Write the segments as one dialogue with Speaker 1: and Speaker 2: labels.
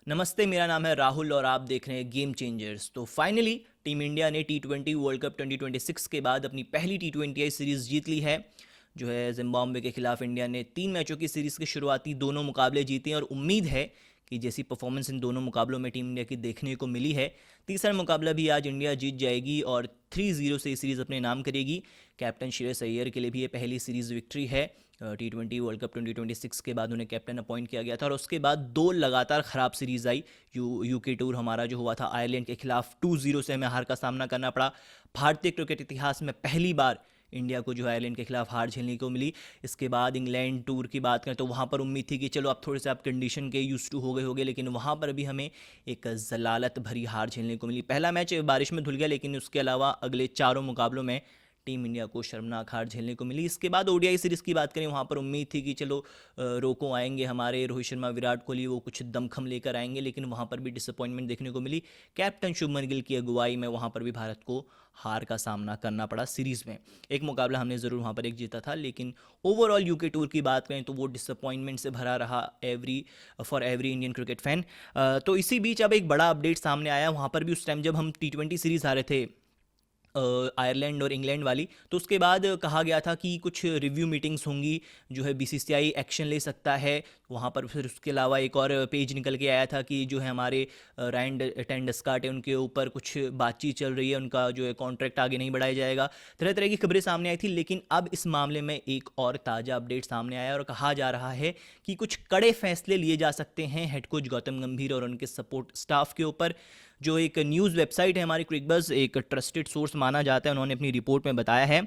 Speaker 1: नमस्ते, मेरा नाम है राहुल और आप देख रहे हैं गेम चेंजर्स। तो फाइनली टीम इंडिया ने टी20 वर्ल्ड कप 2026 के बाद अपनी पहली टी20 सीरीज़ जीत ली है। जो है जिम्बाब्वे के खिलाफ इंडिया ने 3 मैचों की सीरीज़ के शुरुआती दोनों मुकाबले जीते हैं और उम्मीद है कि जैसी परफॉर्मेंस इन दोनों मुकाबलों में टीम इंडिया की देखने को मिली है, तीसरा मुकाबला भी आज इंडिया जीत जाएगी और 3-0 से ये सीरीज़ अपने नाम करेगी। कैप्टन श्रेयस अय्यर के लिए भी ये पहली सीरीज़ विक्ट्री है। टी20 वर्ल्ड कप 2026 के बाद उन्हें कैप्टन अपॉइंट किया गया था और उसके बाद दो लगातार ख़राब सीरीज़ आई। यूके टूर हमारा जो हुआ था आयरलैंड के खिलाफ 2-0 से हमें हार का सामना करना पड़ा। भारतीय क्रिकेट इतिहास में पहली बार इंडिया को जो है आयरलैंड के खिलाफ हार झेलने को मिली। इसके बाद इंग्लैंड टूर की बात करें तो वहाँ पर उम्मीद थी कि चलो अब थोड़े से आप कंडीशन के यूज टू हो गए होगे, लेकिन वहाँ पर भी हमें एक जलालत भरी हार झेलने को मिली। पहला मैच बारिश में धुल गया, लेकिन उसके अलावा अगले चारों मुकाबलों में टीम इंडिया को शर्मनाक हार झेलने को मिली। इसके बाद ओडीआई सीरीज़ की बात करें, वहाँ पर उम्मीद थी कि चलो रोको आएंगे हमारे रोहित शर्मा विराट कोहली, वो कुछ दमखम लेकर आएंगे, लेकिन वहाँ पर भी डिसअपॉइंटमेंट देखने को मिली। कैप्टन शुभमन गिल की अगुवाई में वहाँ पर भी भारत को हार का सामना करना पड़ा सीरीज़ में। एक मुकाबला हमने ज़रूर वहाँ पर एक जीता था, लेकिन ओवरऑल यूके टूर की बात करें तो वो डिसअपॉइंटमेंट से भरा रहा for every Indian cricket fan. तो इसी बीच अब एक बड़ा अपडेट सामने आया। वहाँ पर भी उस टाइम जब हम टी20 सीरीज़ हारे थे आयरलैंड और इंग्लैंड वाली, तो उसके बाद कहा गया था कि कुछ रिव्यू मीटिंग्स होंगी, जो है बीसीसीआई एक्शन ले सकता है वहाँ पर। फिर उसके अलावा एक और पेज निकल के आया था कि जो है हमारे रायन टेंडस्काट है, उनके ऊपर कुछ बातचीत चल रही है, उनका जो है कॉन्ट्रैक्ट आगे नहीं बढ़ाया जाएगा। तरह तरह की खबरें सामने आई थी, लेकिन अब इस मामले में एक और ताज़ा अपडेट सामने आया और कहा जा रहा है कि कुछ कड़े फैसले लिए जा सकते हैं हेड कोच गौतम गंभीर और उनके सपोर्ट स्टाफ के ऊपर। जो एक न्यूज़ वेबसाइट है हमारी क्रिकबज़, एक ट्रस्टेड सोर्स माना जाता है, उन्होंने अपनी रिपोर्ट में बताया है।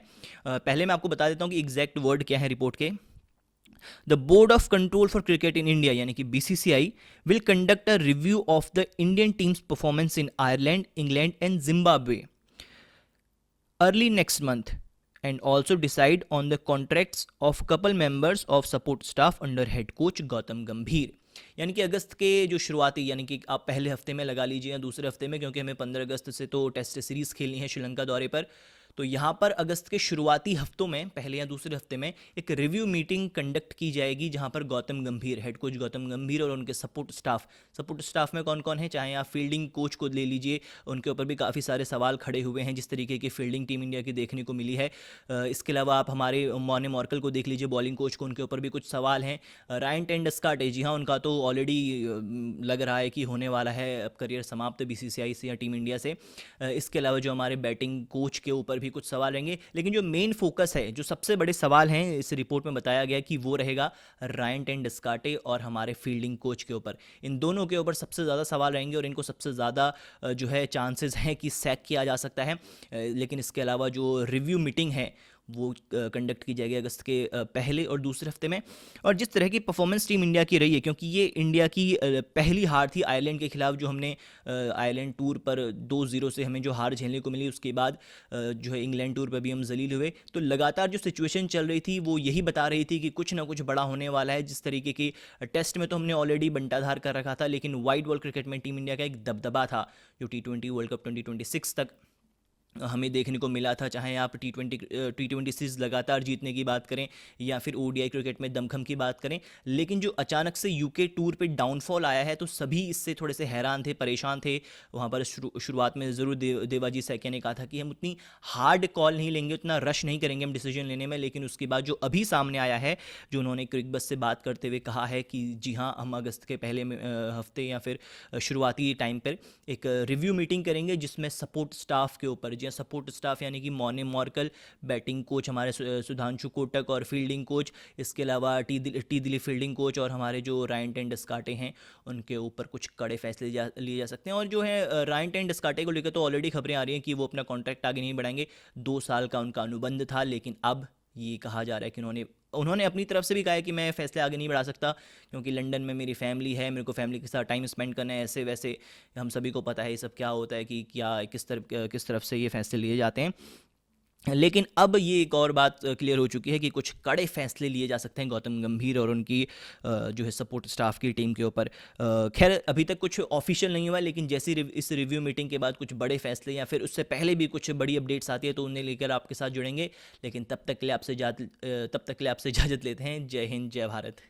Speaker 1: पहले मैं आपको बता देता हूँ कि एग्जैक्ट वर्ड क्या है रिपोर्ट के। The board of control for cricket in India यानी कि BCCI will conduct a review of the Indian teams performance in Ireland, England and Zimbabwe early next month and also decide on the contracts of couple members of support staff under head coach Gautam गंभीर। यानी कि अगस्त के जो शुरुआती, यानी कि आप पहले हफ्ते में लगा लीजिए या दूसरे हफ्ते में, क्योंकि हमें 15 अगस्त से तो टेस्ट सीरीज़ खेलनी है श्रीलंका दौरे पर। तो यहाँ पर अगस्त के शुरुआती हफ्तों में पहले या दूसरे हफ्ते में एक रिव्यू मीटिंग कंडक्ट की जाएगी, जहाँ पर गौतम गंभीर, हेड कोच गौतम गंभीर और उनके सपोर्ट स्टाफ में कौन कौन है, चाहे आप फील्डिंग कोच को ले लीजिए, उनके ऊपर भी काफ़ी सारे सवाल खड़े हुए हैं जिस तरीके की फील्डिंग टीम इंडिया की देखने को मिली है। इसके अलावा आप हमारे मॉने मॉर्कल को देख लीजिए, बॉलिंग कोच को, उनके ऊपर भी कुछ सवाल हैं। रायन टेंडस्काट, जी हाँ, उनका तो ऑलरेडी लग रहा है कि होने वाला है अब करियर समाप्त बीसीसीआई से या टीम इंडिया से। इसके अलावा जो हमारे बैटिंग कोच के ऊपर भी कुछ सवाल रहेंगे, लेकिन जो मेन फोकस है, जो सबसे बड़े सवाल हैं, इस रिपोर्ट में बताया गया कि वो रहेगा रायन टेंडस्काटे और हमारे फील्डिंग कोच के ऊपर। इन दोनों के ऊपर सबसे ज़्यादा सवाल रहेंगे और इनको सबसे ज़्यादा जो है चांसेस हैं कि सैक किया जा सकता है। लेकिन इसके अलावा जो रिव्यू मीटिंग है वो कंडक्ट की जाएगी अगस्त के पहले और दूसरे हफ्ते में। और जिस तरह की परफॉर्मेंस टीम इंडिया की रही है, क्योंकि ये इंडिया की पहली हार थी आयरलैंड के खिलाफ, जो हमने आयरलैंड टूर पर 2-0 से हमें जो हार झेलने को मिली, उसके बाद जो है इंग्लैंड टूर पर भी हम जलील हुए। तो लगातार जो सिचुएशन चल रही थी वो यही बता रही थी कि कुछ ना कुछ बड़ा होने वाला है। जिस तरीके की टेस्ट में तो हमने ऑलरेडी बंटाधार कर रखा था, लेकिन वाइड वर्ल्ड क्रिकेट में टीम इंडिया का एक दबदबा था जो टी20 वर्ल्ड कप 2026 तक हमें देखने को मिला था। चाहे आप टी20 सीरीज़ लगातार जीतने की बात करें या फिर ओडीआई क्रिकेट में दमखम की बात करें, लेकिन जो अचानक से यूके टूर पे डाउनफॉल आया है, तो सभी इससे थोड़े से हैरान थे, परेशान थे। वहाँ पर शुरुआत में ज़रूर देवाजी सैकिया ने कहा था कि हम उतनी हार्ड कॉल नहीं लेंगे, उतना रश नहीं करेंगे हम डिसीजन लेने में, लेकिन उसके बाद जो अभी सामने आया है, जो उन्होंने क्रिकबज़ से बात करते हुए कहा है कि जी हाँ, हम अगस्त के पहले हफ्ते या फिर शुरुआती टाइम पर एक रिव्यू मीटिंग करेंगे जिसमें सपोर्ट स्टाफ के ऊपर, सपोर्ट स्टाफ यानी कि मॉने मॉर्कल, बैटिंग कोच हमारे सुधांशु कोटक और फील्डिंग कोच, इसके अलावा टी दिलीप फील्डिंग कोच और हमारे जो रायन टेंडस्काटे हैं, उनके ऊपर कुछ कड़े फैसले लिए जा सकते हैं। और जो है रायन टेंडस्काटे को लेकर तो ऑलरेडी खबरें आ रही हैं कि वो अपना कॉन्ट्रैक्ट आगे नहीं बढ़ाएंगे। 2 साल का उनका अनुबंध था, लेकिन अब ये कहा जा रहा है कि उन्होंने अपनी तरफ से भी कहा है कि मैं फैसले आगे नहीं बढ़ा सकता, क्योंकि लंदन में मेरी फैमिली है, मेरे को फैमिली के साथ टाइम स्पेंड करना है, ऐसे वैसे हम सभी को पता है ये सब क्या होता है कि क्या किस तरफ से ये फैसले लिए जाते हैं। लेकिन अब ये एक और बात क्लियर हो चुकी है कि कुछ कड़े फैसले लिए जा सकते हैं गौतम गंभीर और उनकी जो है सपोर्ट स्टाफ की टीम के ऊपर। खैर अभी तक कुछ ऑफिशियल नहीं हुआ, लेकिन जैसे इस रिव्यू मीटिंग के बाद कुछ बड़े फैसले या फिर उससे पहले भी कुछ बड़ी अपडेट्स आती है तो उन्हें लेकर आपके साथ जुड़ेंगे। लेकिन तब तक के लिए आपसे इजाज़त लेते हैं। जय हिंद, जय भारत।